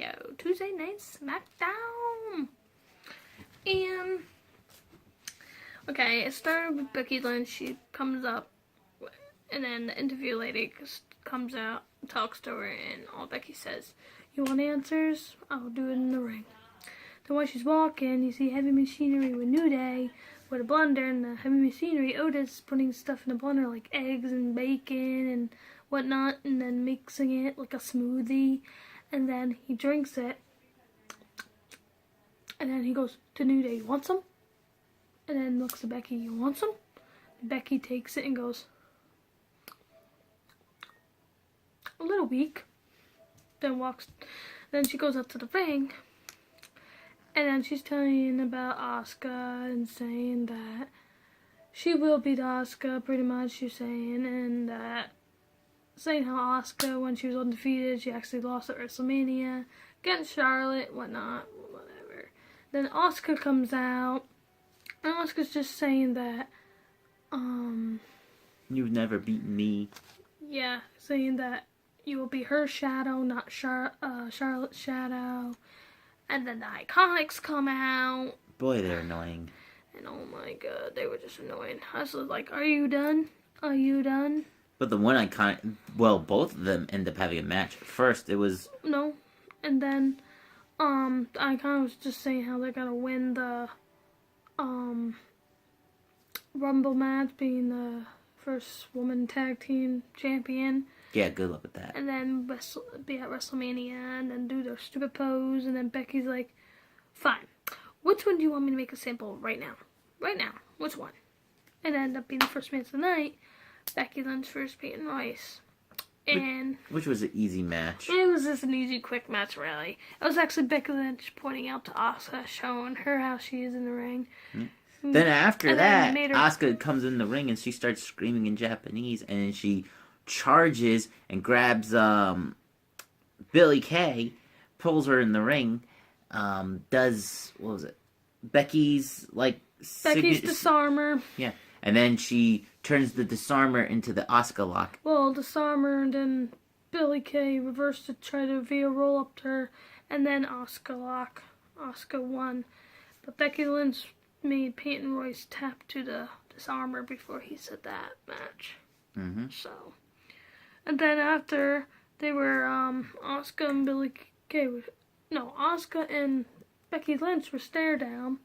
video. Tuesday Night Smackdown. And, okay, it started with Becky Lynch. She comes up, and then the interview lady comes out, talks to her, and all Becky says, "You want answers? I'll do it in the ring." Then while she's walking, you see heavy machinery with New Day with a blender, and the heavy machinery, Otis, putting stuff in a blender like eggs and bacon and whatnot, and then mixing it like a smoothie, and then he drinks it, and then he goes to New Day, "You want some?" And then looks at Becky, "You want some?" And Becky takes it and goes, a little weak. Then she goes up to the ring, and then she's telling about Asuka and saying that she will beat Asuka, pretty much, she's saying, and saying how Asuka, when she was undefeated, she actually lost at WrestleMania against Charlotte, whatnot, whatever. Then Asuka comes out, and Asuka's just saying that, "You've never beaten me." Yeah, saying that you will be her shadow, not Charlotte's shadow. And then the Iconics come out. Boy, they're annoying. And oh my god, they were just annoying. I was like, "Are you done? Are you done?" But the one Iconic, well, both of them end up having a match. First, it was... No. And then, the Iconics was just saying how they're gonna win the, Rumble match, being the first woman tag team champion. Yeah, good luck with that. And then be at WrestleMania and then do their stupid pose. And then Becky's like, "Fine. Which one do you want me to make a sample right now? Right now. Which one?" And it ended up being the first match of the night. Becky Lynch versus Peyton Royce. And which was an easy match. it was just an easy, quick match, really. It was actually Becky Lynch pointing out to Asuka, showing her how she is in the ring. Mm-hmm. Then after that, her... Asuka comes in the ring and she starts screaming in Japanese, and then she charges and grabs Billie Kay, pulls her in the ring, does, what was it, Becky's disarmer. Yeah, and then she turns the disarmer into the Asuka lock. Well, disarmer, and then Billie Kay reversed to try to via roll up to her, and then Asuka lock. Asuka won. But Becky Lynch made Peyton Royce tap to the disarmer before he said that match. Mm-hmm. So, and then after they were, Asuka and Billie Kay Asuka and Becky Lynch were stare down.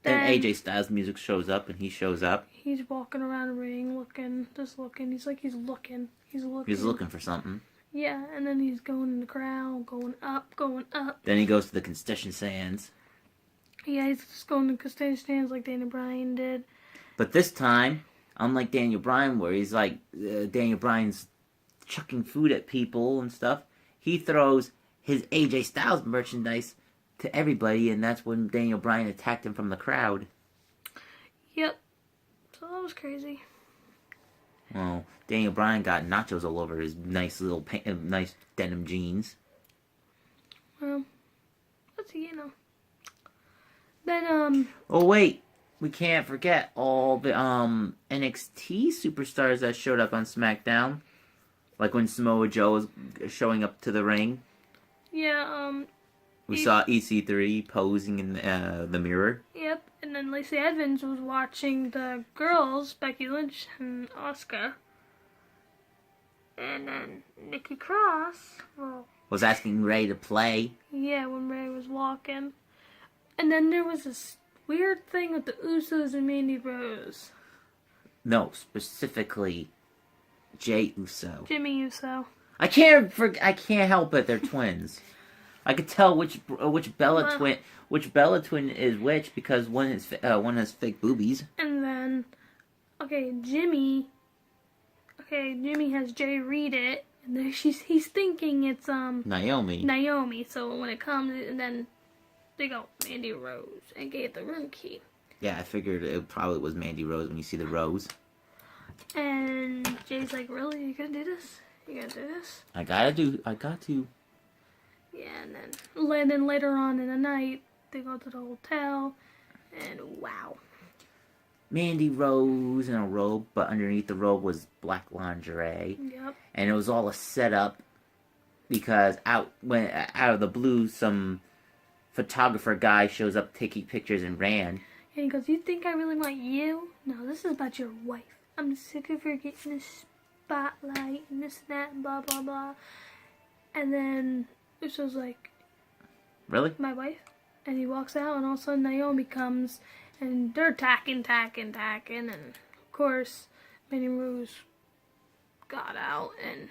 Then AJ Styles' music shows up, and he shows up. He's walking around the ring, looking. He's looking. He's looking for something. Yeah, and then he's going in the crowd, going up. Then he goes to the concession stands. Yeah, he's just going to the concession stands like Daniel Bryan did. But this time, unlike Daniel Bryan, where he's like, Daniel Bryan's chucking food at people and stuff, he throws his AJ Styles merchandise to everybody, and that's when Daniel Bryan attacked him from the crowd. Yep. So that was crazy. Well, Daniel Bryan got nachos all over his nice nice denim jeans. Well, let's see, Then, Oh, wait. We can't forget all the, NXT superstars that showed up on SmackDown. Like when Samoa Joe was showing up to the ring. Yeah, We saw EC3 posing in the mirror. Yep, and then Lacey Evans was watching the girls, Becky Lynch and Asuka. And then Nikki Cross, was asking Ray to play. Yeah, when Ray was walking. And then there was this weird thing with the Usos and Mandy Rose. No, specifically Jey Uso. Jimmy Uso. I can't help it. They're twins. I could tell which Bella twin is which because one has fake boobies. And then, Jimmy has Jay read it, and then he's thinking it's Naomi. So when it comes, and then they go Mandy Rose and gave the room key. Yeah, I figured it probably was Mandy Rose when you see the rose. And Jay's like, "Really? You gonna do this? You gonna do this?" I got to. Yeah, and then later on in the night, they go to the hotel, and wow. Mandy Rose in a robe, but underneath the robe was black lingerie. Yep. And it was all a setup because out of the blue, some photographer guy shows up taking pictures and ran. And he goes, "You think I really want you? No, this is about your wife. I'm sick of her getting this spotlight and this and that and blah, blah, blah." And then it was like, Really? "My wife?" And he walks out, and all of a sudden Naomi comes, and they're tacking. And of course, Mandy Rose got out, and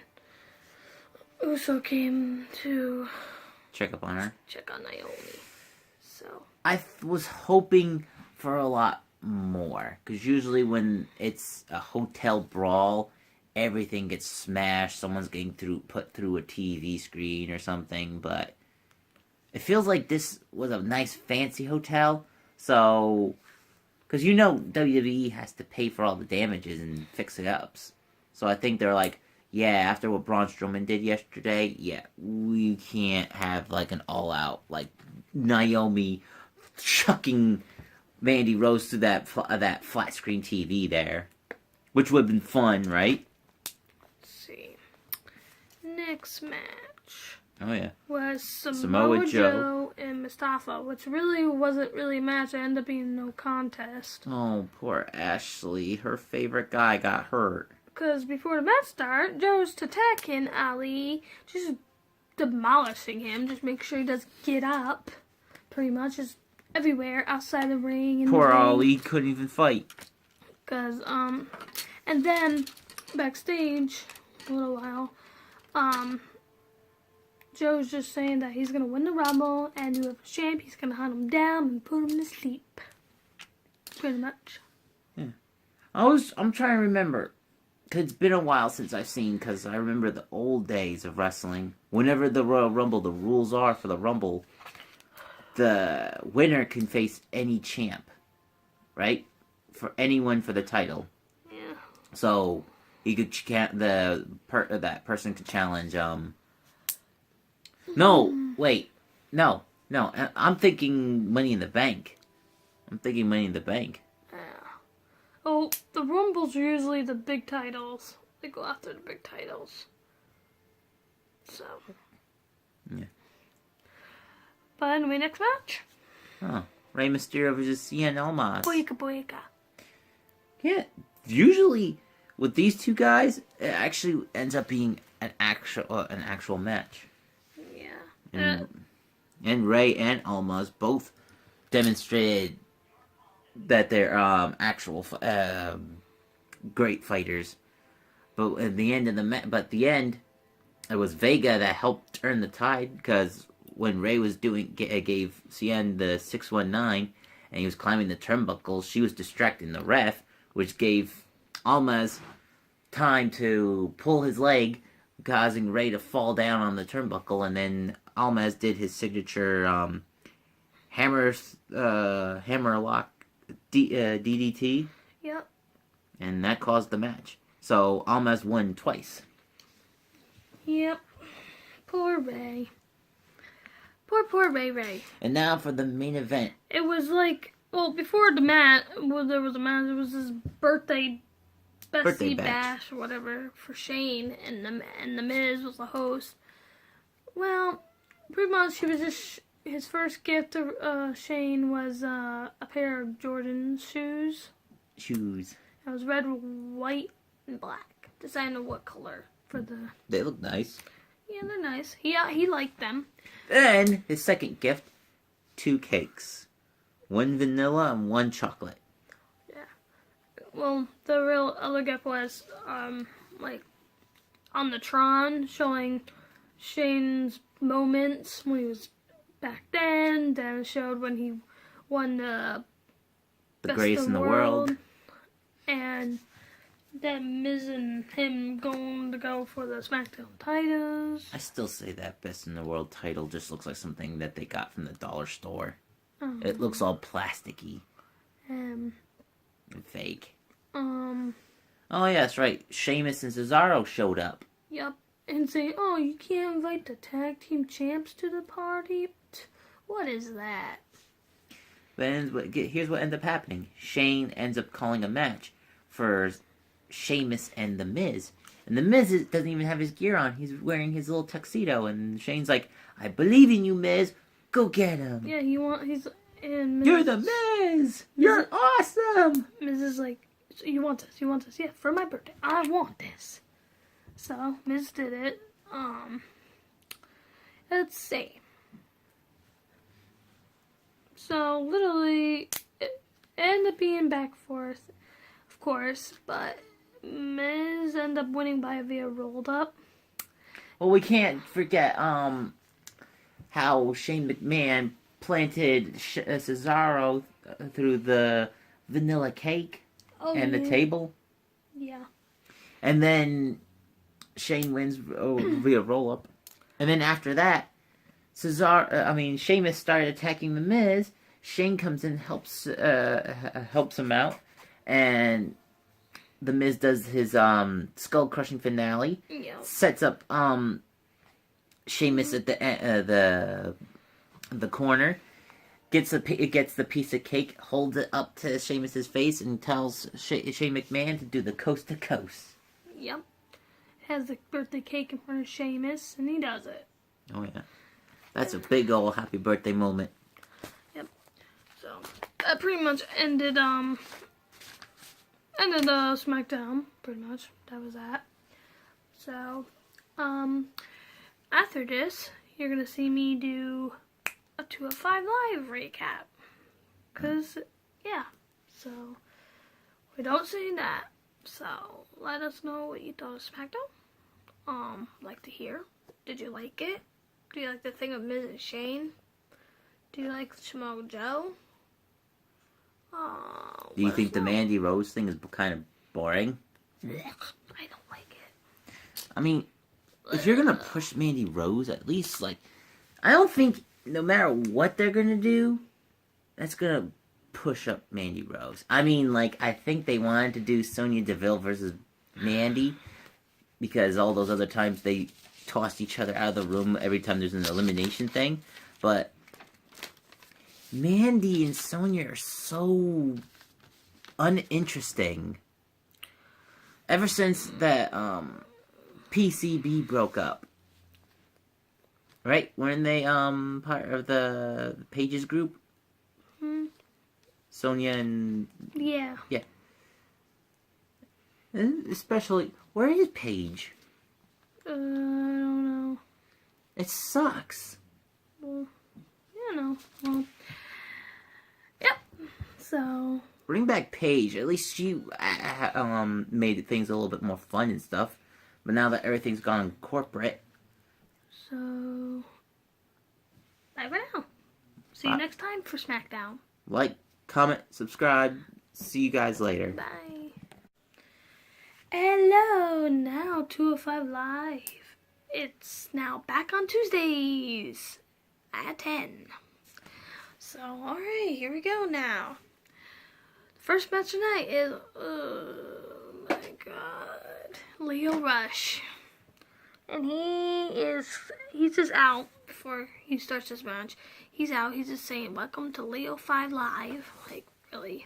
Uso came to Check up on her. check on Naomi. So I was hoping for a lot more, because usually when it's a hotel brawl, everything gets smashed. Someone's getting put through a TV screen or something. But it feels like this was a nice fancy hotel. So, because WWE has to pay for all the damages and fix it ups. So I think they're like, yeah, after what Braun Strowman did yesterday, yeah, we can't have like an all-out like Naomi chucking Mandy Rose through that flat screen TV there, which would have been fun, right? let's see. Next match Oh yeah. was Samoa Samoa Joe. Joe and Mustafa, which really wasn't really a match. It ended up being no contest. Oh, poor Ashley. Her favorite guy got hurt. Because before the match started, Joe's attacking Ali, just demolishing him, just make sure he doesn't get up. Pretty much, just everywhere outside the ring. And Poor Ali couldn't even fight. Because, and then backstage, a little while, Joe's just saying that he's going to win the Rumble, and whoever's champ, he's going to hunt him down and put him to sleep. Pretty much. Yeah. I'm trying to remember. Cause it's been a while since I've seen, because I remember the old days of wrestling. Whenever the Royal Rumble, the rules are for the Rumble, the winner can face any champ, right? For anyone for the title. Yeah. So he could that person could challenge. No, wait, no. I'm thinking Money in the Bank. Oh, the Rumbles are usually the big titles. They go after the big titles. So. Yeah. But anyway, next match. Oh, Rey Mysterio versus Cien Almas. Boyka. Yeah, usually with these two guys, it actually ends up being an actual match. Yeah. And Rey and Almas both demonstrated that they're actual great fighters. But at the end of the end, it was Vega that helped turn the tide, because when Rey was gave Cien the 619 and he was climbing the turnbuckles, she was distracting the ref, which gave Almas time to pull his leg, causing Rey to fall down on the turnbuckle, and then Almas did his signature hammerlock DDT. Yep. And that caused the match. So Almas won twice. Yep. Poor Rey. Poor Ray. And now for the main event. It was like, well, before the match, there was a match. It was his birthday bash or whatever for Shane, and the Miz was the host. Well, pretty much he was just his first gift to Shane was a pair of Jordan shoes. It was red, white, and black. Deciding what color for the. They look nice. Yeah, they're nice. He liked them. Then his second gift, 2 cakes, 1 vanilla and 1 chocolate. Yeah. Well, the real other gift was like on the Tron, showing Shane's moments when he was back then. Then it showed when he won the greatest in the world. And then Miz and him going to go for the Smackdown titles. I still say that best in the world title just looks like something that they got from the dollar store. It looks all plasticky. And fake. Oh yeah, that's right. Sheamus and Cesaro showed up. Yep. And say, "Oh, you can't invite the tag team champs to the party? What is that?" But here's what ends up happening. Shane ends up calling a match for Sheamus and The Miz. And the Miz doesn't even have his gear on. He's wearing his little tuxedo. And Shane's like, I believe in you, Miz. Go get him. Yeah, he's and Miz, You're the Miz. You're awesome. Miz is like, you want this? You want this? Yeah, for my birthday. I want this. So Miz did it. Let's see. So literally, it ended up being back and forth, of course, but Miz ended up winning via rolled up. Well, we can't forget how Shane McMahon planted Cesaro through the vanilla cake and the table. Yeah. And then Shane wins via roll up. And then after that, Sheamus started attacking the Miz. Shane comes in, helps him out, and the Miz does his skull crushing finale. Yeah. Sets up Sheamus at the corner. Gets the piece of cake, holds it up to Sheamus's face, and tells Shane McMahon to do the coast to coast. Yep. Has the birthday cake in front of Sheamus, and he does it. Oh yeah, that's a big old happy birthday moment. Yep. So that pretty much ended SmackDown. Pretty much that was that. So after this, you're gonna see me do a 205 Live recap. Cause yeah, so we don't see that. So let us know what you thought of SmackDown. Like to hear. Did you like it? Do you like the thing of Miz and Shane? Do you like Samoa Joe? Do you think the Mandy Rose thing is kind of boring? I don't like it. I mean, if you're gonna push Mandy Rose, at least I don't think no matter what they're gonna do, that's gonna push up Mandy Rose. I mean, I think they wanted to do Sonya Deville versus Mandy because all those other times they tossed each other out of the room every time there's an elimination thing. But Mandy and Sonya are so uninteresting. Ever since that PCB broke up. Right? Weren't they part of the Pages group? Sonya and... Yeah. Yeah. And especially, where is Paige? I don't know. It sucks. Well, you know. Well, yep. So... Bring back Paige. At least she made things a little bit more fun and stuff. But now that everything's gone corporate... So... Bye for now. See you next time for SmackDown. Like, comment, subscribe. See you guys later. Bye. Hello, now 205 Live. It's now back on Tuesdays at 10. So, alright, here we go now. The first match tonight is, oh my god, Lio Rush. And he's just out before he starts this match. He's out, he's just saying, welcome to Leo 5 Live. Like, really.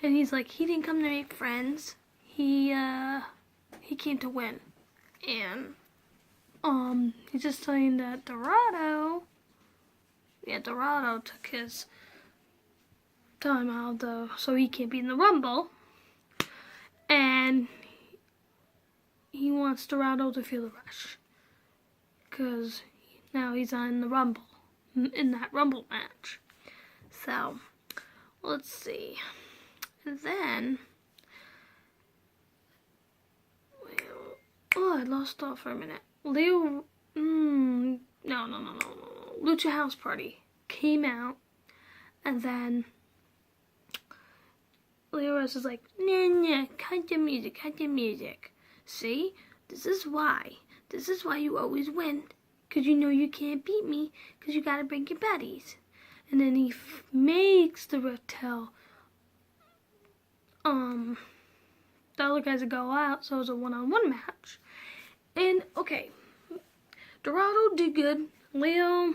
And he's like, he didn't come to make friends. He came to win. And, he's just saying that Dorado took his time out, though, so he can't be in the Rumble. And he wants Dorado to feel the rush. Because now he's on the Rumble. In that Rumble match. So, let's see. And then... Oh, I lost off for a minute. No. Lucha House Party came out. And then... Leo Rush is like, nah, cut the music. See? This is why you always win. Because you know you can't beat me. Because you gotta bring your buddies. And then he makes the ref tell the other guys to go out. So it's a one-on-one match. And, okay. Dorado did good. Leo,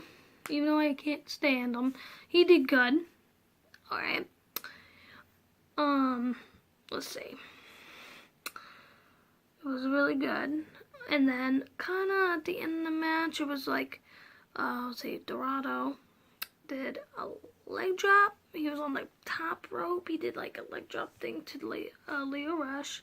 even though I can't stand him, he did good. Alright. Let's see. It was really good. And then, kind of at the end of the match, it was like, let's see, Dorado did a leg drop. He was on the top rope. He did like a leg drop thing to Leo Rush.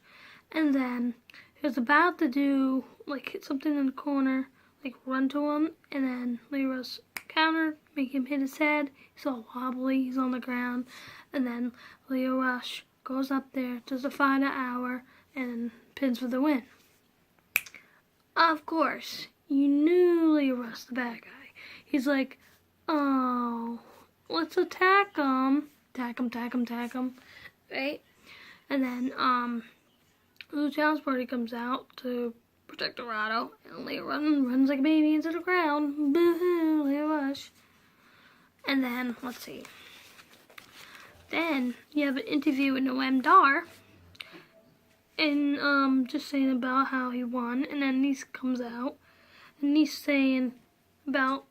And then he was about to do like hit something in the corner, like run to him. And then Leo Rush countered, make him hit his head. He's all wobbly. He's on the ground. And then Leo Rush goes up there, does a final hour, and pins for the win. Of course, you knew Leo Rush, the bad guy. He's like, oh, let's attack him. Tack him. Right? And then, the challenge party comes out to protect Dorado. And Leo runs like a baby into the ground. Boo-hoo, Leo Rush. And then, let's see. Then, you have an interview with Noam Dar. And, just saying about how he won. And then he comes out. And he's saying about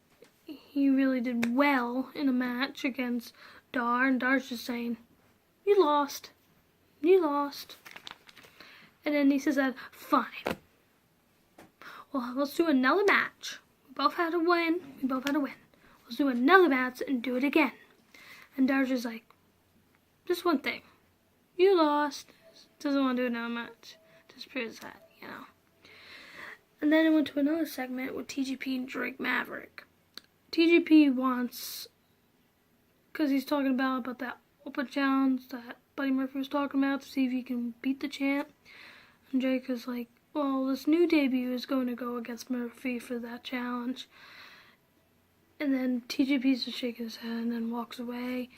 he really did well in a match against Dar. And Dar's just saying, you lost. And then he says that, fine. Well, let's do another match. We both had to win. Let's do another match and do it again. And Dar's just like, just one thing. You lost. Doesn't want to do another match. Just proves that, you know. And then it went to another segment with TGP and Drake Maverick. TGP wants, because he's talking about that open challenge that Buddy Murphy was talking about to see if he can beat the champ. And Drake is like, well, this new debut is going to go against Murphy for that challenge. And then TGP's just shaking his head and then walks away.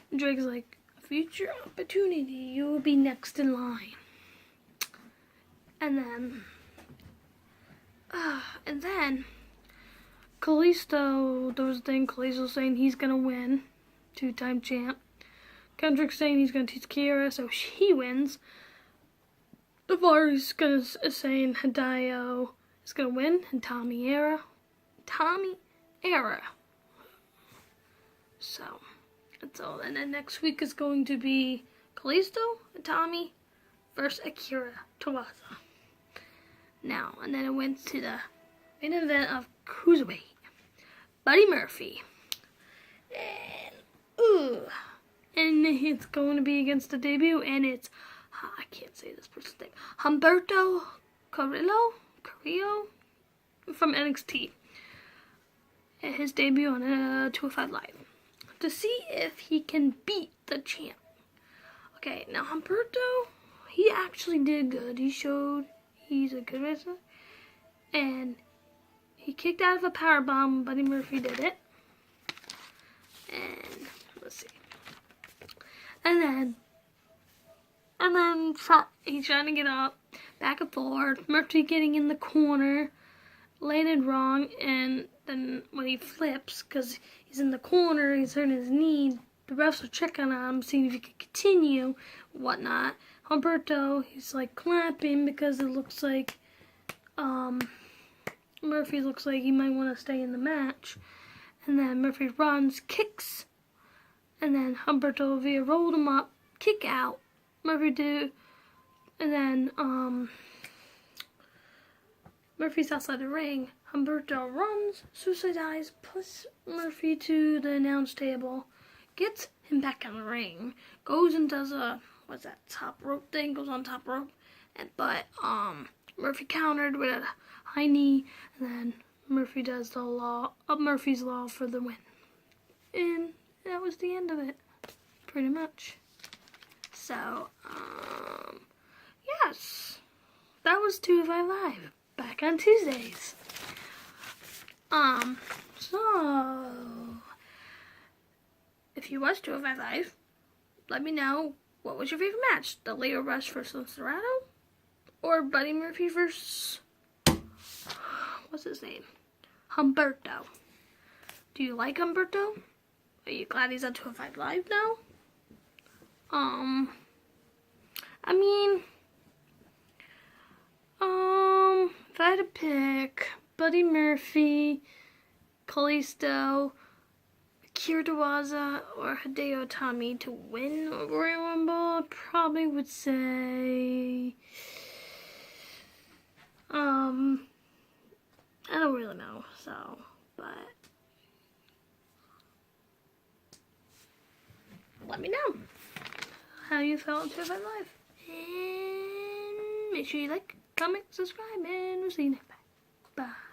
And Drake's like, a future opportunity, you will be next in line. And then, Kalisto, there was a thing, Kalisto saying he's going to win, 2-time champ. Kendrick's saying he's going to teach Kiera, so he wins. Daivari is saying Hideo is going to win, and Tommy Era. So, that's all. And then next week is going to be Kalisto and Tommy versus Akira Tozawa. Now, and then it went to the main event of Cruiserweight. Buddy Murphy. And it's going to be against the debut, and it's, I can't say this person's name, Humberto Carrillo from NXT. And his debut on 205 Live. To see if he can beat the champ. Okay, now Humberto, he actually did good. He showed he's a good wrestler. And he kicked out of a powerbomb. Buddy Murphy did it. And let's see. And then he's trying to get up, back and forth. Murphy getting in the corner, landed wrong, and then when he flips, because he's in the corner, he's hurting his knee. The refs are checking on him, seeing if he can continue, whatnot. Humberto, he's like clapping because it looks like Murphy looks like he might want to stay in the match. And then Murphy runs, kicks, and then Humberto Villa rolled him up, kick out. Murphy did, and then Murphy's outside the ring. Humberto runs, suicide dives, puts Murphy to the announce table, gets him back in the ring, goes and does a, what's that, top rope thing, goes on top rope, but Murphy countered with a high knee, and then Murphy does the Murphy's Law for the win. And that was the end of it, pretty much. So, yes, that was 205 Live, back on Tuesdays. So, if you watched 205 Live, let me know, what was your favorite match? The Leo Rush versus Dorado? Or Buddy Murphy versus, what's his name? Humberto. Do you like Humberto? Are you glad he's on 205 Live now? I mean, if I had to pick Buddy Murphy, Kalisto, Akira Tozawa, or Hideo Itami to win a Royal Rumble, I probably would say I don't really know, so, but let me know how you felt on Survivor Live. And make sure you like, comment, subscribe, and we'll see you next time. Bye.